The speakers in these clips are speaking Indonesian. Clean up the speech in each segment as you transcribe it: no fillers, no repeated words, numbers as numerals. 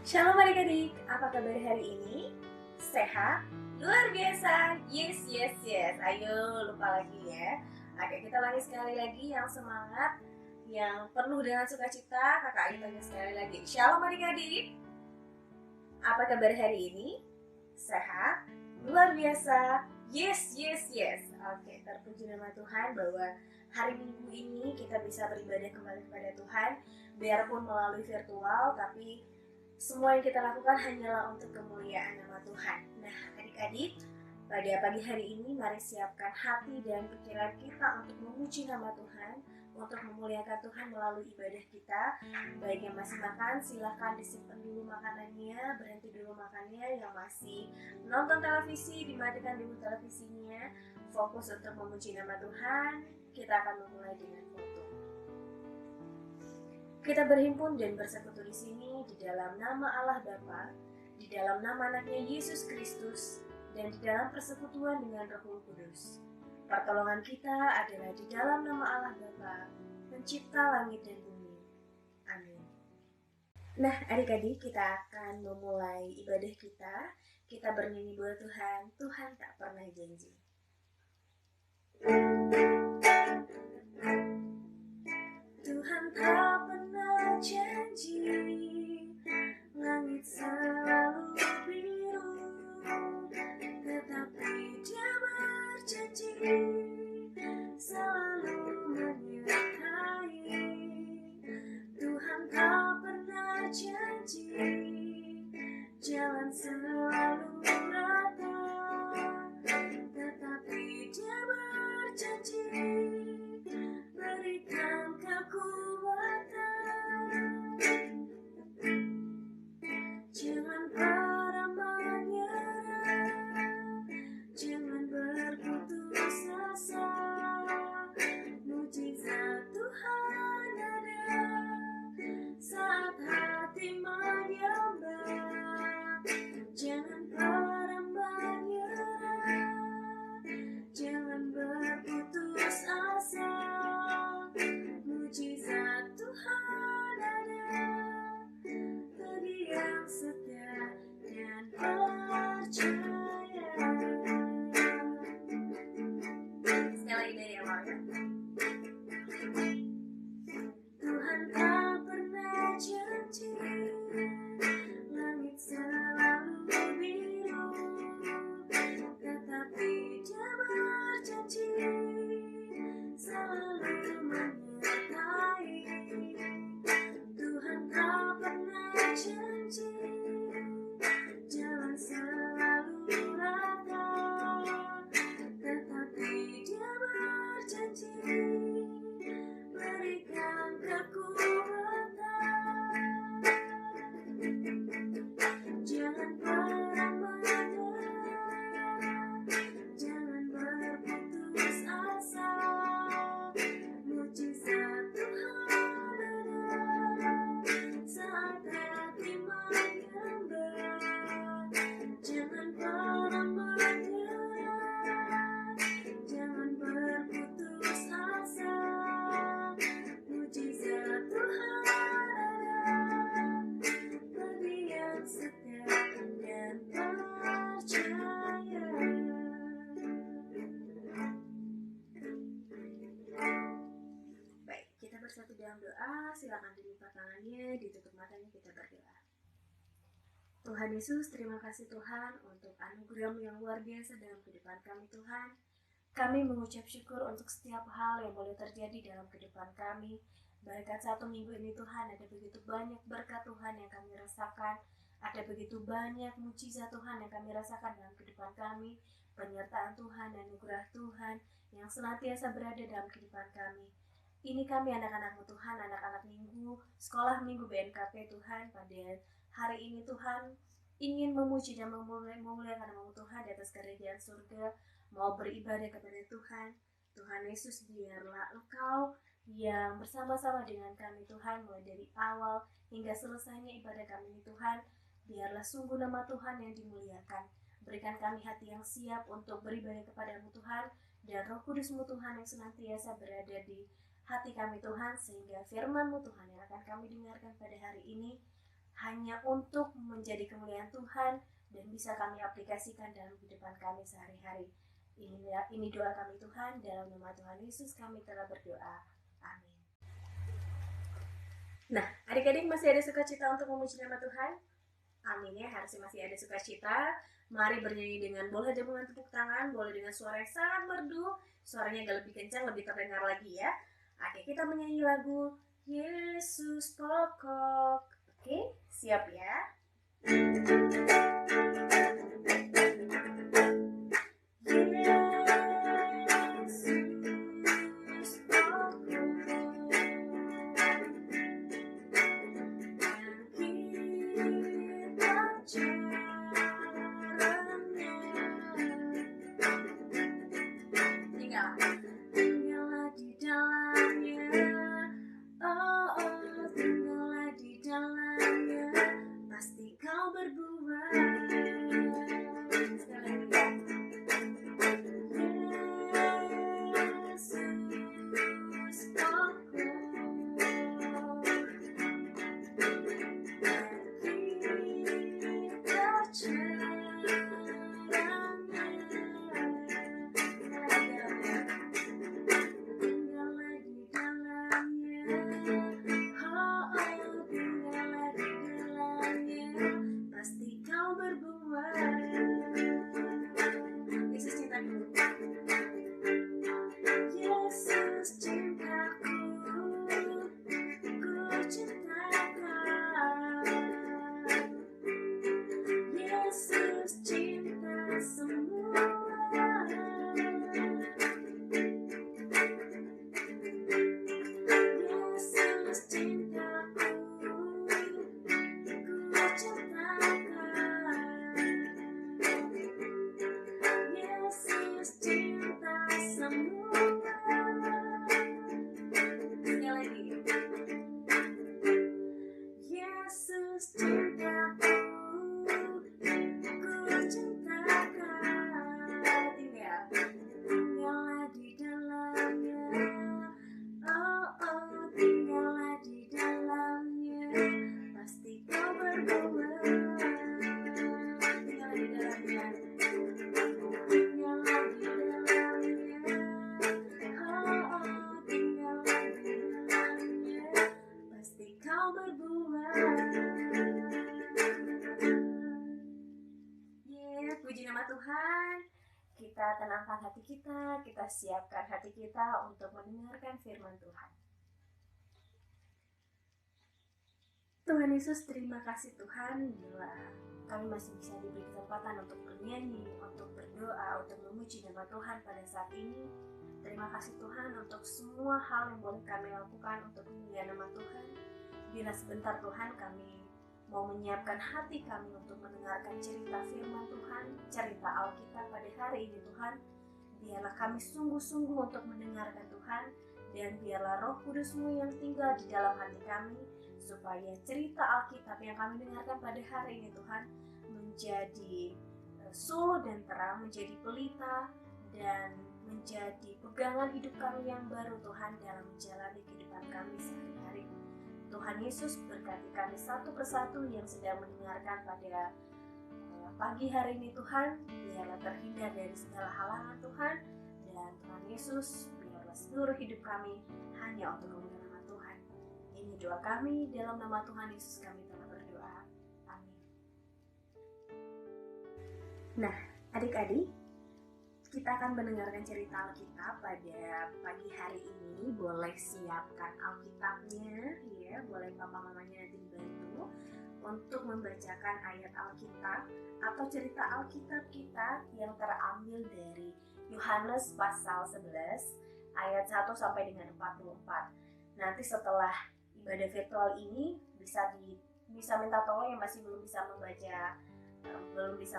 Shalom adik-adik, apa kabar hari ini? Sehat? Luar biasa, yes, yes, yes. Ayo lupa lagi ya. Oke, kita lagi sekali lagi yang semangat, yang penuh dengan sukacita. Kakak Ayu tanya sekali lagi, Shalom adik-adik, apa kabar hari ini? Sehat? Luar biasa, yes, yes, yes. Oke, terpuji nama Tuhan bahwa hari Minggu ini kita bisa beribadah kembali kepada Tuhan, biarpun melalui virtual, tapi semua yang kita lakukan hanyalah untuk kemuliaan nama Tuhan. Nah, adik-adik, pada pagi hari ini mari siapkan hati dan pikiran kita untuk memuji nama Tuhan, untuk memuliakan Tuhan melalui ibadah kita. Baik yang masih makan, silahkan disimpan dulu makanannya, berhenti dulu makannya. Yang masih nonton televisi, dimatikan dulu televisinya. Fokus untuk memuji nama Tuhan. Kita akan memulai dengan foto. Kita berhimpun dan bersekutu di sini di dalam nama Allah Bapa, di dalam nama anaknya Yesus Kristus, dan di dalam persekutuan dengan Roh Kudus. Pertolongan kita adalah di dalam nama Allah Bapa, pencipta langit dan bumi. Amin. Nah, adik-adik, kita akan memulai ibadah kita. Kita bernyanyi buat Tuhan, Tuhan tak pernah janji. Tuhan tak pernah janji, langit selalu biru, tetapi Dia berjanji selalu menyertai. Tuhan tak pernah janji, jalan selalu rata, tetapi Dia berjanji berikan kekuatan. Jangan pernah menyerah, jangan berputus asa. Mujizat Tuhan ada saat hati menyembah. Jangan pernah menyerah, jangan berputus asa. Mujizat Tuhan ada, bagi yang setia dan percaya. Sekali lagi dari awal ya. Tuhan tak pernah janji, langit selalu biru, tetapi Dia berjanji selalu menyertai. Tuhan tak pernah janji, jalan selalu rata, tetapi Dia berjanji berikan kekuatan. Jangan pernah menyerah, jangan berputus asa. Mujizat Tuhan ada saat hati menyembah. Jangan pernah menyerah, jangan berputus asa. Mujizat Tuhan ada bagi yang setia dan percaya. Baik, kita bersatu dalam doa. Silakan dilipat tangannya, ditutup matanya, kita berdoa. Tuhan Yesus, terima kasih Tuhan untuk anugerah-Mu yang luar biasa dalam kehidupan kami Tuhan. Kami mengucap syukur untuk setiap hal yang boleh terjadi dalam kehidupan kami. Berkat satu minggu ini Tuhan, ada begitu banyak berkat Tuhan yang kami rasakan. Ada begitu banyak mujizat Tuhan yang kami rasakan dalam kehidupan kami. Penyertaan Tuhan dan anugerah Tuhan yang senantiasa berada dalam kehidupan kami. Ini kami anak-anak-Mu Tuhan, anak-anak minggu, sekolah minggu BNKP Tuhan. Pada hari ini Tuhan ingin memuji dan memuliakan nama-Mu Tuhan di atas kerajaan surga. Mau beribadah kepada Tuhan. Tuhan Yesus, biarlah Engkau yang bersama-sama dengan kami Tuhan, mulai dari awal hingga selesainya ibadah kami ini Tuhan. Biarlah sungguh nama Tuhan yang dimuliakan. Berikan kami hati yang siap untuk beribadah kepada-Mu Tuhan, dan Roh Kudus-Mu Tuhan yang senantiasa berada di hati kami Tuhan, sehingga firman-Mu Tuhan yang akan kami dengarkan pada hari ini hanya untuk menjadi kemuliaan Tuhan dan bisa kami aplikasikan dalam kehidupan kami sehari-hari. Ini doa kami Tuhan, dalam nama Tuhan Yesus kami telah berdoa. Amin. Nah, adik-adik masih ada sukacita untuk memuji nama Tuhan? Amin ya, harusnya masih ada sukacita. Mari bernyanyi dengan boleh dengan tepuk tangan, boleh dengan suara yang sangat merdu, suaranya agak lebih kencang, lebih terdengar lagi ya. Oke, kita menyanyi lagu Yesus Pokok. Oke, siap ya? Puji nama Tuhan. Kita tenangkan hati kita siapkan hati kita untuk mendengarkan firman Tuhan. Tuhan Yesus, terima kasih Tuhan bila kami masih bisa diberi kesempatan untuk bernyanyi, untuk berdoa, untuk memuji nama Tuhan pada saat ini. Terima kasih Tuhan untuk semua hal yang boleh kami lakukan untuk kemuliaan nama Tuhan. Bila sebentar Tuhan kami mau menyiapkan hati kami untuk mendengarkan cerita firman Tuhan, cerita Alkitab pada hari ini Tuhan. Biarlah kami sungguh-sungguh untuk mendengarkan Tuhan, dan biarlah Roh Kudus-Mu yang tinggal di dalam hati kami, supaya cerita Alkitab yang kami dengarkan pada hari ini Tuhan menjadi suluh dan terang, menjadi pelita dan menjadi pegangan hidup kami yang baru Tuhan dalam menjalani kehidupan kami sehari-hari. Tuhan Yesus berkati kami satu persatu yang sedang mendengarkan pada pagi hari ini Tuhan. Biarlah terhindar dari segala halangan Tuhan, dan Tuhan Yesus biarlah seluruh hidup kami hanya untuk kemuliaan nama Tuhan. Ini doa kami, dalam nama Tuhan Yesus kami telah berdoa. Amin. Nah, adik-adik, kita akan mendengarkan cerita Alkitab pada pagi hari ini. Boleh siapkan Alkitabnya, ya. Boleh papa mamanya nanti dibantu untuk membacakan ayat Alkitab atau cerita Alkitab kita yang terambil dari Yohanes pasal 11 ayat 1 sampai dengan 44. Nanti setelah ibadah virtual ini bisa minta tolong yang masih belum bisa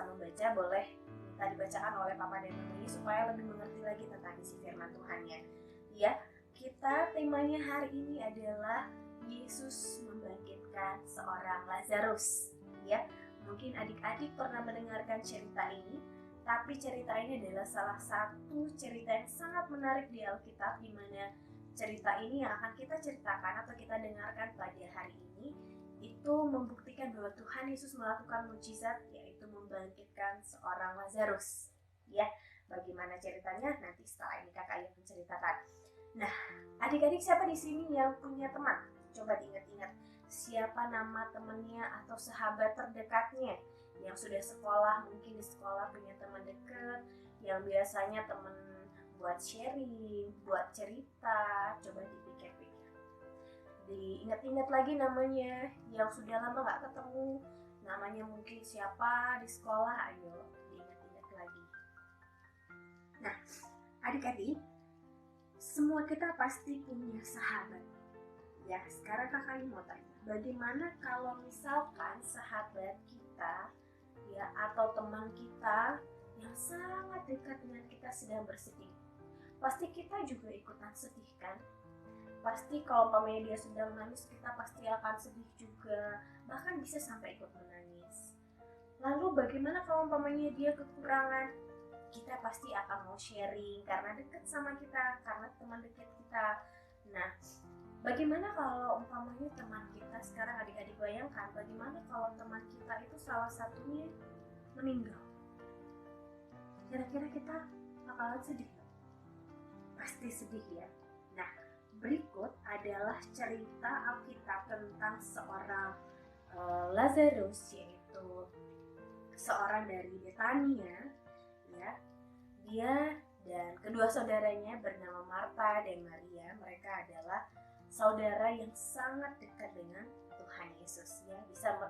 membaca boleh minta dibacakan oleh papa dan mamanya supaya lebih mengerti lagi tentang isi firman Tuhannya. Ya, kita temanya hari ini adalah Yesus membangkitkan seorang Lazarus. Ya, mungkin adik-adik pernah mendengarkan cerita ini, tapi cerita ini adalah salah satu cerita yang sangat menarik di Alkitab, di mana cerita ini yang akan kita ceritakan atau kita dengarkan pada hari ini itu membuktikan bahwa Tuhan Yesus melakukan mukjizat, yaitu membangkitkan seorang Lazarus. Ya, bagaimana ceritanya nanti setelah ini kakak akan menceritakan. Nah, adik-adik siapa di sini yang punya teman? Coba diingat-ingat, siapa nama temannya atau sahabat terdekatnya yang sudah sekolah, mungkin di sekolah punya teman dekat, yang biasanya teman buat sharing, buat cerita. Coba dipikir-pikir, diingat-ingat lagi namanya, yang sudah lama gak ketemu, namanya mungkin siapa di sekolah, ayo diingat-ingat lagi. Nah, adik-adik, semua kita pasti punya sahabat. Ya, sekarang kakak mau tanya, bagaimana kalau misalkan sahabat kita ya atau teman kita yang sangat dekat dengan kita sedang bersedih? Pasti kita juga ikutan sedih kan? Pasti kalau umpamanya dia sedang nangis, kita pasti akan sedih juga, bahkan bisa sampai ikut menangis. Lalu bagaimana kalau umpamanya dia kekurangan? Kita pasti akan mau sharing karena dekat sama kita, karena teman dekat kita. Nah, bagaimana kalau umpamanya teman kita, sekarang adik-adik bayangkan, bagaimana kalau teman kita itu salah satunya meninggal? Kira-kira kita bakalan sedih? Pasti sedih ya. Nah, berikut adalah cerita Alkitab tentang seorang Lazarus, yaitu seorang dari Betania. Ya, dia dan kedua saudaranya bernama Marta dan Maria. Mereka adalah saudara yang sangat dekat dengan Tuhan Yesus. Ya,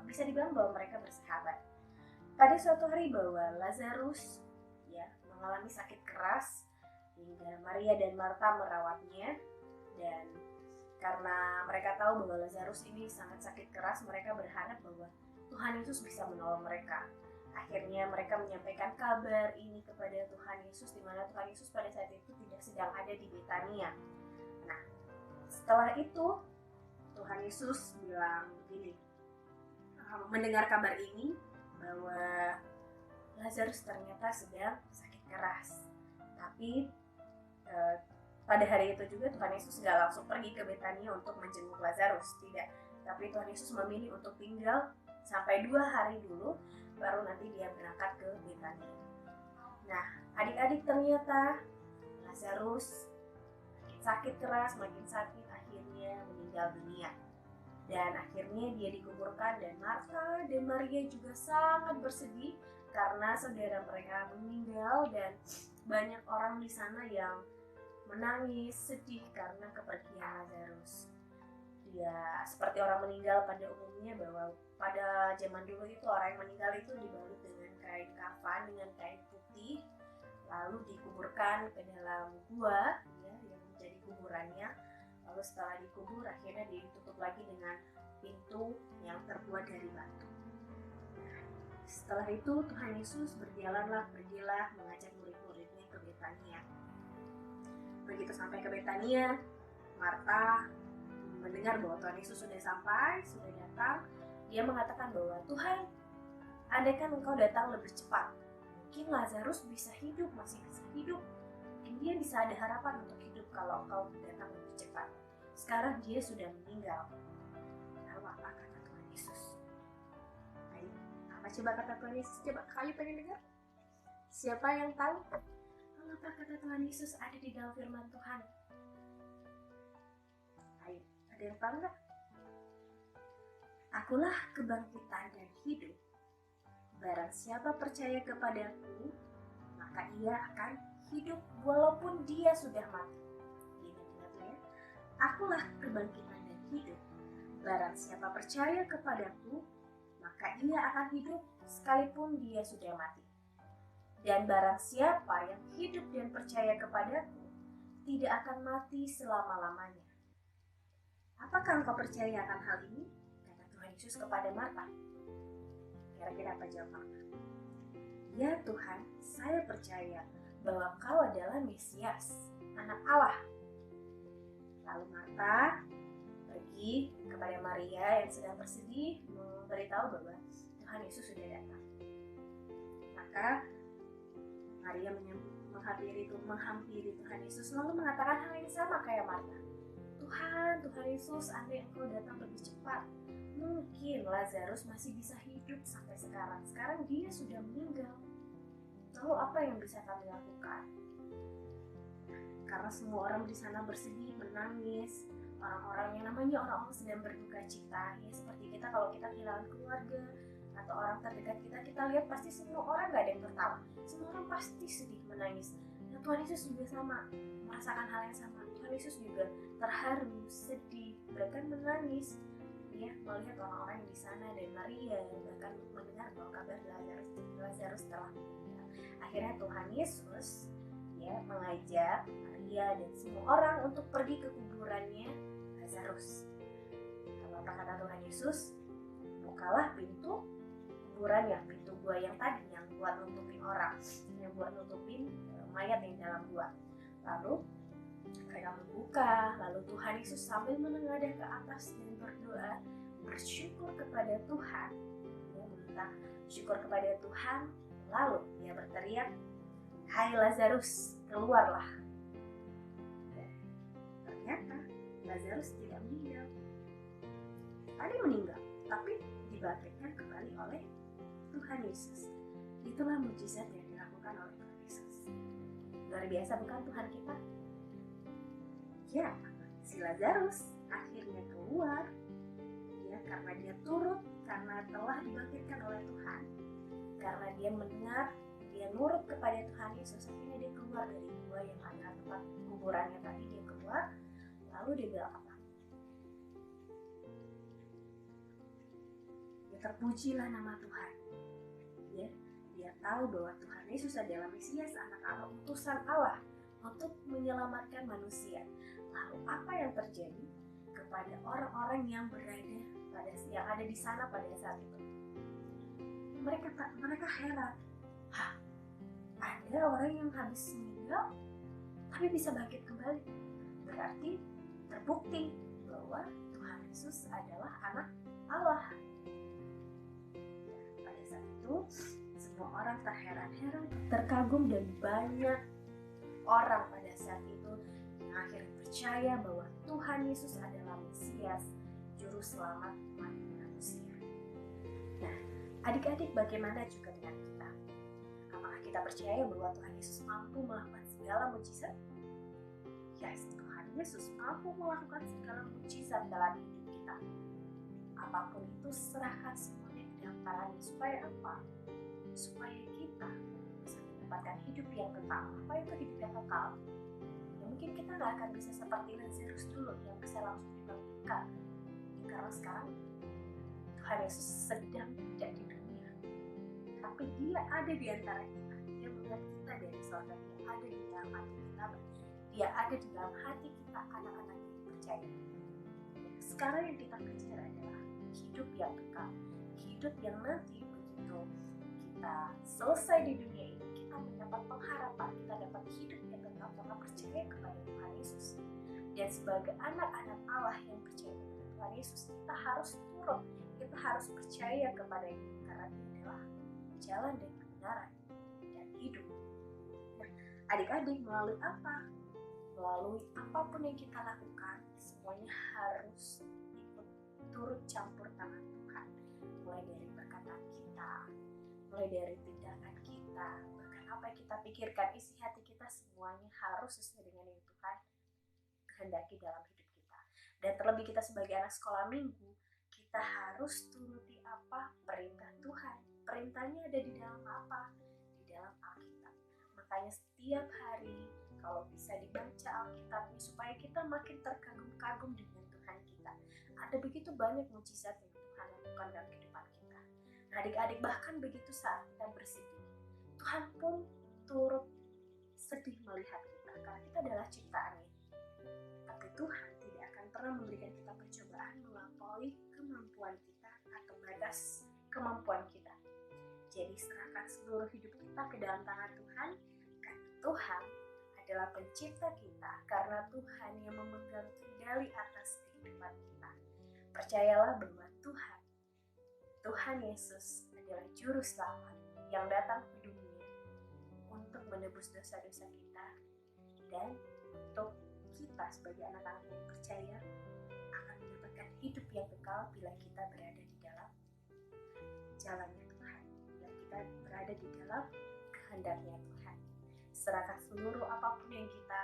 bisa dibilang bahwa mereka bersahabat. Pada suatu hari bahwa Lazarus ya mengalami sakit keras, hingga Maria dan Marta merawatnya, dan karena mereka tahu bahwa Lazarus ini sangat sakit keras, mereka berharap bahwa Tuhan Yesus bisa menolong mereka. Akhirnya mereka menyampaikan kabar ini kepada Tuhan Yesus, di mana Tuhan Yesus pada saat itu tidak sedang ada di Betania. Nah, setelah itu Tuhan Yesus bilang begini, mendengar kabar ini bahwa Lazarus ternyata sedang sakit keras. Tapi pada hari itu juga Tuhan Yesus gak langsung pergi ke Betania untuk menjenguk Lazarus, tidak. Tapi Tuhan Yesus memilih untuk tinggal sampai 2 hari dulu, baru nanti dia berangkat ke Betania. Nah, adik-adik, ternyata Lazarus makin sakit keras, makin sakit, akhirnya meninggal dunia. Dan akhirnya dia dikuburkan, dan Marta dan Maria juga sangat bersedih karena saudara mereka meninggal, dan banyak orang di sana yang menangis sedih karena kepergian Lazarus. Dia seperti orang meninggal pada umumnya, bahwa pada zaman dulu itu orang yang meninggal itu dibalut dengan kain kafan, dengan kain putih, lalu dikuburkan ke dalam gua ya, yang menjadi kuburannya. Lalu setelah dikubur, akhirnya ditutup lagi dengan pintu yang terbuat dari batu. Setelah itu Tuhan Yesus pergilah mengajak murid-muridnya ke Betania. Begitu sampai ke Betania, Marta mendengar bahwa Tuhan Yesus sudah sampai, sudah datang. Dia mengatakan bahwa, Tuhan, andaikan engkau datang lebih cepat, mungkin Lazarus bisa hidup, masih bisa hidup. Mungkin dia bisa ada harapan untuk hidup kalau engkau datang lebih cepat. Sekarang dia sudah meninggal. Lalu apa kata Tuhan Yesus? Ayo, apa coba kata Tuhan Yesus? Coba kayu pengen dengar? Siapa yang tahu? Apa kata Tuhan Yesus ada di dalam firman Tuhan? Ayo, ada yang tahu nggak? Akulah kebangkitan dan hidup. Barang siapa percaya kepadaku, maka ia akan hidup walaupun dia sudah mati. Ingat ya. Akulah kebangkitan dan hidup. Barang siapa percaya kepadaku, maka ia akan hidup sekalipun dia sudah mati. Dan barang siapa yang hidup dan percaya kepadaku tidak akan mati selama-lamanya. Apakah engkau percaya akan hal ini? Kata Tuhan Yesus kepada Marta. Kira-kira apa jawab Marta? Ya Tuhan, saya percaya bahwa Kau adalah Mesias, Anak Allah. Lalu Marta pergi kepada Maria yang sedang bersedih, memberitahu bahwa Tuhan Yesus sudah datang. Maka Maria menghampiri Tuhan Yesus, lalu mengatakan hal yang sama kayak Marta. Tuhan Yesus, andai Engkau datang lebih cepat, mungkin Lazarus masih bisa hidup sampai sekarang. Sekarang dia sudah meninggal. Lalu apa yang bisa kami lakukan? Karena semua orang di sana bersedih, menangis. Orang-orang yang namanya orang-orang sedang berduka cita. Ya seperti kita kalau kita kehilangan keluarga atau orang terdekat kita, kita lihat pasti semua orang gak ada yang tertawa. Semua orang pasti sedih, menangis. Nah, Tuhan Yesus juga sama, merasakan hal yang sama. Tuhan Yesus juga terharu, sedih, bahkan menangis. Ya, melihat orang-orang yang di sana dan Maria, bahkan mendengar bahwa kabar Lazarus telah meninggal. Akhirnya Tuhan Yesus mengajak Maria dan semua orang untuk pergi ke kuburannya Lazarus. Lalu apa kata Tuhan Yesus? Bukalah pintu kuburan, yang pintu gua yang tadi, yang buat nutupin orang, yang buat nutupin mayat yang dalam gua. Lalu mereka membuka, lalu Tuhan Yesus sambil menengadah ke atas dan berdoa, bersyukur kepada Tuhan, meminta syukur kepada Tuhan. Lalu dia berteriak, "Hai Lazarus, keluarlah." Dan ternyata Lazarus tidak meninggal. Tadi meninggal, tapi dibangkitkan kembali oleh Tuhan Yesus. Itulah mujizat yang dilakukan oleh Tuhan Yesus. Luar biasa bukan Tuhan kita? Ya, si Lazarus akhirnya keluar, ya, karena dia turut, karena telah dibangkitkan oleh Tuhan, karena dia mendengar, dia nurut kepada Tuhan Yesus. Akhirnya dia keluar dari gua yang ada tempat kuburannya tadi. Dia keluar, lalu dia bilang apa? Ya, terpujilah nama Tuhan. Ya, dia tahu bahwa Tuhan Yesus adalah Mesias, anak Allah, utusan Allah untuk menyelamatkan manusia. Lalu apa yang terjadi kepada orang-orang yang berada yang ada di sana pada saat itu? Mereka heran. Hah, ada orang yang habis meninggal tapi bisa bangkit kembali. Berarti terbukti bahwa Tuhan Yesus adalah anak Allah. Pada saat itu semua orang terheran-heran, terkagum, dan banyak orang pada saat itu yang akhirnya percaya bahwa Tuhan Yesus adalah Mesias, Juru Selamat umat manusia. Nah, adik-adik, bagaimana juga dengan kita? Apakah kita percaya bahwa Tuhan Yesus mampu melakukan segala mujizat? Yes, Tuhan Yesus mampu melakukan segala mujizat dalam hidup kita. Apapun itu, serahkan semuanya ke dalam tangan-Nya. Supaya apa? Supaya kita bisa mendapatkan hidup yang kekal. Apa itu hidup yang kekal? Ya, mungkin kita gak akan bisa seperti Lazarus dulu yang bisa langsung dibangkitkan. Karena sekarang Tuhan Yesus sedang tidak di dunia, tapi Dia ada di antara kita. Dia melihat kita dari surga. Dia ada di dalam hati kita. Dia ada di dalam hati kita, anak-anak yang percaya. Sekarang yang kita kejar adalah hidup yang kekal, hidup yang nanti begitu kita selesai di dunia ini, kita mendapat pengharapan, kita dapat hidup yang kekal karena percaya kepada Tuhan Yesus. Dan sebagai anak-anak Allah yang percaya kepada Tuhan Yesus, kita harus turut, kita harus percaya kepada Dia, karena Dia adalah jalan dan kebenaran dan hidup. Nah, adik-adik, melalui apa? Melalui apapun yang kita lakukan, semuanya harus ikut turut campur tangan Tuhan. Mulai dari perkataan kita, mulai dari tindakan kita, bahkan apa yang kita pikirkan, isi hati kita, semuanya harus sesuai dengan yang Tuhan kehendaki dalam hidup kita. Dan terlebih kita sebagai anak sekolah minggu, kita harus turuti apa? Perintah Tuhan. Perintahnya ada di dalam apa? Di dalam Alkitab. Makanya setiap hari kalau bisa dibaca Alkitabnya supaya kita makin terkagum-kagum dengan Tuhan kita. Ada begitu banyak mujizat yang Tuhan lakukan dalam kehidupan kita. Nah, adik-adik, bahkan begitu saat kita bersedih, Tuhan pun turut sedih melihat kita karena kita adalah ciptaannya. Tapi Tuhan tidak akan pernah memberikan kita percobaan melampaui kemampuan kita atau batas kemampuan kita. Jadi serahkan seluruh hidup kita ke dalam tangan Tuhan, karena Tuhan adalah pencipta kita, karena Tuhan yang memegang kendali atas kehidupan kita. Percayalah bahwa Tuhan Yesus adalah Juru Selamat yang datang ke dunia untuk menebus dosa-dosa kita, dan untuk kita sebagai anak-anak yang percaya akan mendapatkan hidup yang kekal bila kita berada di dalam jalannya Tuhan, bila kita berada di dalam kehendaknya Tuhan. Serahkan seluruh apapun yang kita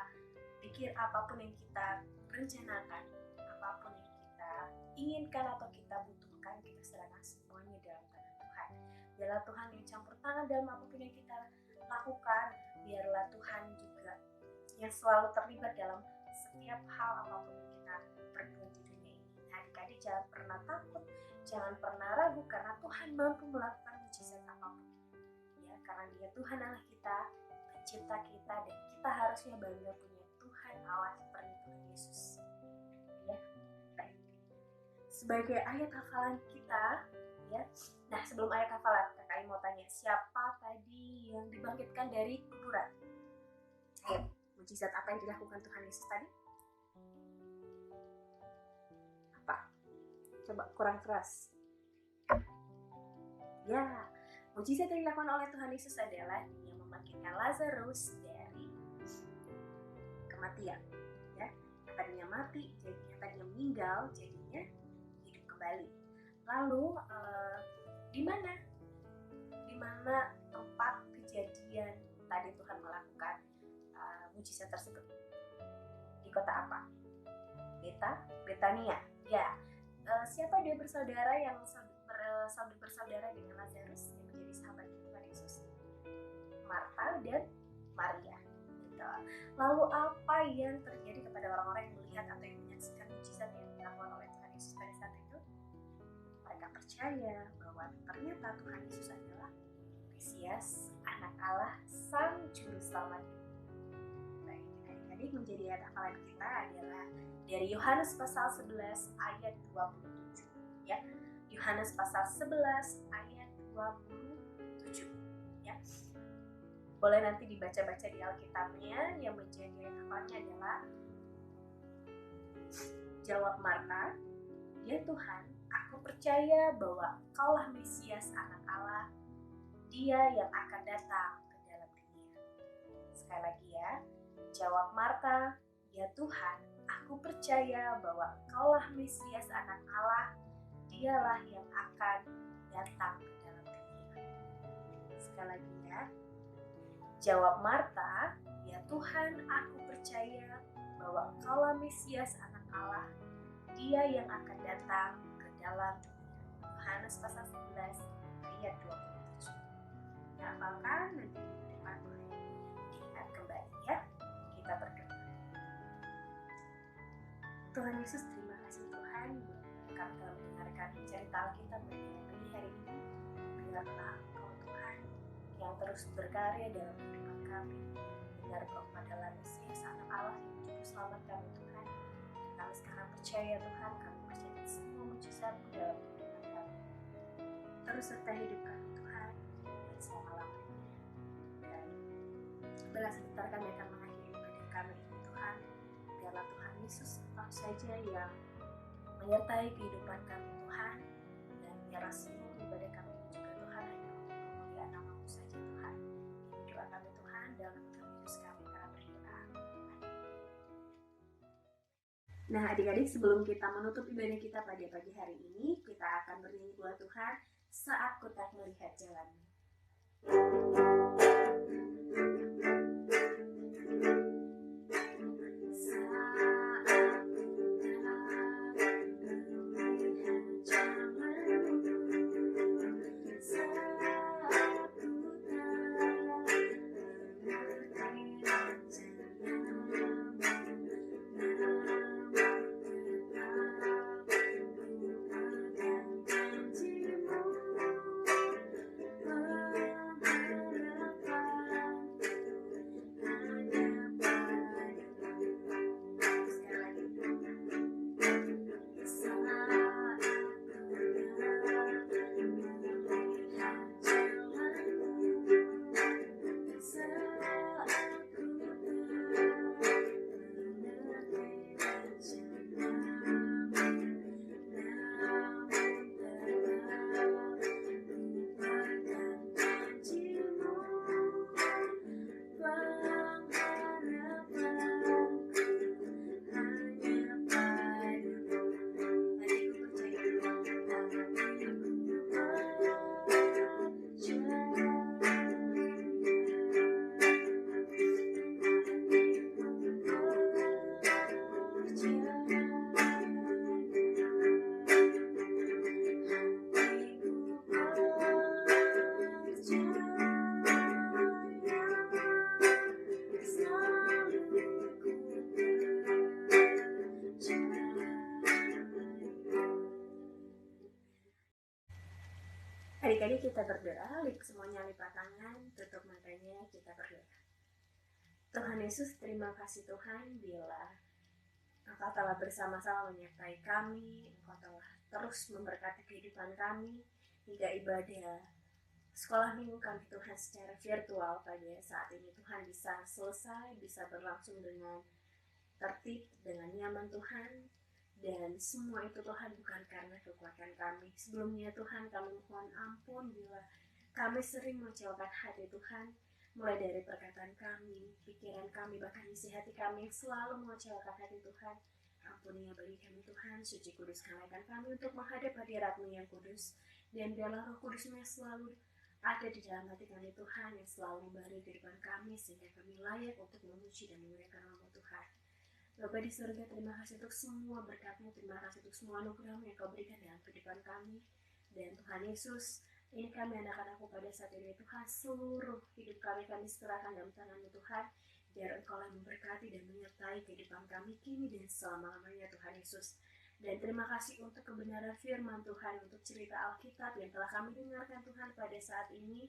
pikir, apapun yang kita rencanakan, apapun yang kita inginkan atau kita butuhkan, kita serahkan semuanya dalam tangan Tuhan. Biarlah Tuhan yang campur tangan dalam apapun yang kita lakukan. Biarlah Tuhan juga yang selalu terlibat dalam setiap hal apapun yang kita perbuat di dunia ini. Adik-adik jangan pernah takut, jangan pernah ragu, karena Tuhan mampu melakukan mujizat apapun. Ya, karena Dia Tuhan Allah kita, pencipta kita, dan kita harusnya bangga punya Tuhan Allah seperti Tuhan Yesus. Ya, baik. Sebagai ayat hafalan kita, ya. Nah, sebelum ayat hafalan, kakak mau tanya, siapa tadi yang dibangkitkan dari kuburan? Ayo, mujizat apa yang dilakukan Tuhan Yesus tadi? Apa? Coba kurang keras. Ya, mujizat yang dilakukan oleh Tuhan Yesus adalah Dia membangkitkan Lazarus dari kematian. Ya, yang tadinya mati, yang tadinya meninggal, jadinya hidup kembali. Lalu di mana tempat kejadian tadi Tuhan melakukan mujizat tersebut? Di kota apa? Betania. Ya. Siapa dia bersaudara yang bersaudara dengan Lazarus yang menjadi sahabat Tuhan Yesus? Marta dan Maria. Gitu. Lalu apa yang terjadi kepada orang-orang yang melihat atau yang menyaksikan mujizat yang dilakukan oleh Tuhan Yesus pada saat itu? Mereka percaya bahwa ternyata Tuhan Yesus adalah Mesias, Anak Allah, Sang Juru Selamat. Baik, adik-adik, menjadi ayat hafalan kita adalah dari Yohanes pasal 11 ayat 27. Ya, Yohanes pasal 11 ayat 27. Ya, boleh nanti dibaca-baca di Alkitabnya. Yang menjadi ayat hafalannya adalah jawab Marta, "Ya Tuhan, aku percaya bahwa Engkaulah Mesias, Anak Allah, Dia yang akan datang ke dalam dunia." Sekali lagi ya, jawab Marta, "Ya Tuhan, aku percaya bahwa Engkaulah Mesias, Anak Allah, Dialah yang akan datang ke dalam dunia." Sekali lagi ya, jawab Marta, "Ya Tuhan, aku percaya bahwa Engkaulah Mesias, Anak Allah, Dia yang akan datang ke dalam dunia." Yohanes pasal 11 ayat 27. Hafalkan, nanti di depan boleh diingat kembali ya. Kita berdoa. Tuhan Yesus, terima kasih Tuhan, kami telah mendengarkan cerita Alkitab pagi hari ini. Biarlah Engkau Tuhan yang terus berkarya dalam kehidupan kami. Benar Engkau adalah Mesias, Anak Allah yang juru selamat kami Tuhan. Kami sekarang percaya Tuhan, kami percaya semua mujizat dalam kehidupan kami. Terus sertai hidup kami Tuhan, dan selama-lamanya. Dan belas sebentar kami akan mengakhiri ibadah kami ini Tuhan. Biarlah Tuhan Yesus tetap saja yang menyertai kehidupan kami Tuhan. Dan biarlah seluruh ibadah kami juga Tuhan hanya untuk memuliakan nama-Mu saja Tuhan. Ini doa kami Tuhan, dalam nama Yesus kami telah berdoa. Nah adik-adik, sebelum kita menutup ibadah kita pada pagi hari ini, kita akan bernyanyi buat Tuhan, "Saat Ku Tak Melihat Jalan." tadi kita berdoa, semuanya lipat tangan, tutup matanya, kita berdoa. Tuhan Yesus, terima kasih Tuhan bila Engkau telah bersama-sama menyertai kami, Engkau telah terus memberkati kehidupan kami, hingga ibadah sekolah minggu kami Tuhan secara virtual pada saat ini Tuhan bisa selesai, bisa berlangsung dengan tertib, dengan nyaman Tuhan. Dan semua itu Tuhan bukan karena kekuatan kami. Sebelumnya Tuhan kami mohon ampun bila kami sering mengecewakan hati Tuhan, mulai dari perkataan kami, pikiran kami, bahkan isi hati kami yang selalu mengecewakan hati Tuhan. Ampuni ya bagi kami Tuhan, suci kudus kanakan kami untuk menghadap hadirat-Mu yang kudus, dan biarlah Roh Kudus-Mu yang selalu ada di dalam hati kami Tuhan, yang selalu membaharui kehidupan kami, sehingga kami layak untuk memuji dan memuliakan nama Tuhan. Bapa di surga, terima kasih untuk semua berkat-Mu, terima kasih untuk semua anugerah-Mu yang Kau berikan dalam kehidupan kami. Dan Tuhan Yesus, ini kami anak-anak-Mu pada saat ini Tuhan, seluruh hidup kami serahkan dalam tangan-Mu Tuhan, biar Engkau yang memberkati dan menyertai kehidupan kami kini dan selama-lamanya Tuhan Yesus. Dan terima kasih untuk kebenaran firman Tuhan, untuk cerita Alkitab yang telah kami dengarkan Tuhan pada saat ini,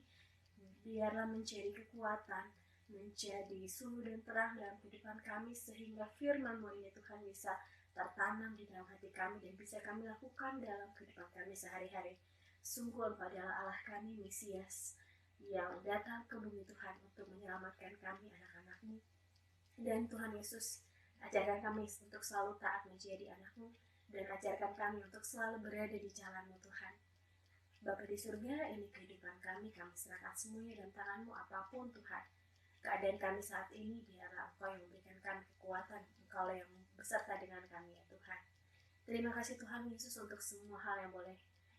biarlah menjadi kekuatan, menjadi suluh dan terang dalam kehidupan kami, sehingga firman-Mu ini Tuhan bisa tertanam di dalam hati kami dan bisa kami lakukan dalam kehidupan kami sehari-hari. Sungguh Engkau adalah Allah kami, Mesias, yang datang ke bumi Tuhan untuk menyelamatkan kami, anak-anak-Mu. Dan Tuhan Yesus, ajarkan kami untuk selalu taat menjadi anak-Mu, dan ajarkan kami untuk selalu berada di jalan-Mu Tuhan. Bapa di surga, ini kehidupan kami serahkan semuanya dalam tangan-Mu, apapun Tuhan keadaan kami saat ini, biarlah Engkau yang memberikan kami kekuatan, Engkau yang beserta dengan kami ya Tuhan. Terima kasih Tuhan Yesus untuk semua hal yang boleh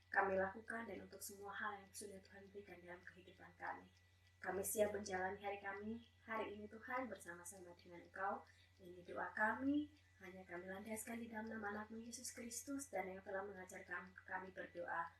kami lakukan dan untuk semua hal yang sudah Tuhan berikan dalam kehidupan kami. Kami siap menjalani hari kami hari ini Tuhan bersama-sama dengan Engkau. Ini doa kami, hanya kami landaskan di dalam nama anak-Mu Yesus Kristus, dan yang telah mengajar kami berdoa.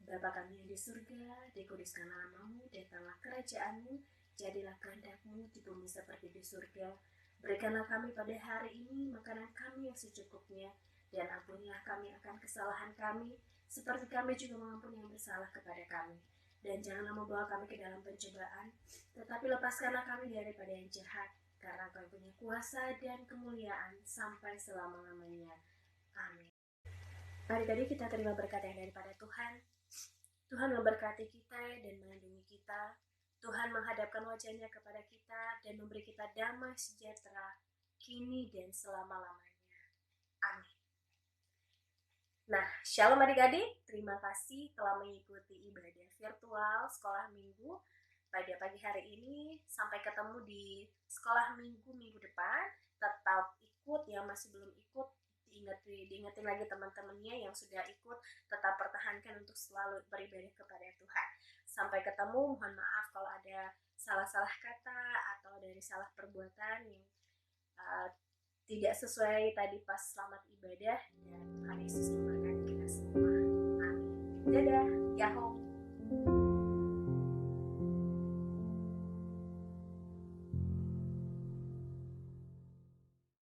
Bapa kami yang di surga, dikuduskanlah nama-Mu, datanglah kerajaan-Mu, jadilah kehendak-Mu di bumi seperti di surga. Berikanlah kami pada hari ini makanan kami yang secukupnya, dan ampunilah kami akan kesalahan kami, seperti kami juga mengampuni yang bersalah kepada kami. Dan janganlah membawa kami ke dalam pencobaan, tetapi lepaskanlah kami daripada yang jahat, karena Engkau punya kuasa dan kemuliaan sampai selama-lamanya. Amin. Mari tadi kita terima berkat yang daripada Tuhan. Tuhan memberkati kita dan melindungi kita. Tuhan menghadapkan wajahnya kepada kita dan memberi kita damai sejahtera kini dan selama-lamanya. Amin. Nah, shalom adik-adik, terima kasih telah mengikuti ibadah virtual sekolah minggu pada pagi hari ini. Sampai ketemu di sekolah minggu depan. Tetap ikut, yang masih belum ikut, diingetin lagi teman-temannya yang sudah ikut, tetap pertahankan untuk selalu beribadah kepada Tuhan. Sampai ketemu, mohon maaf kalau ada salah-salah kata atau dari salah perbuatan yang tidak sesuai tadi pas selamat ibadah, dan Tuhan Yesus memberkati kita semua. Amin. Dadah, Yahoo.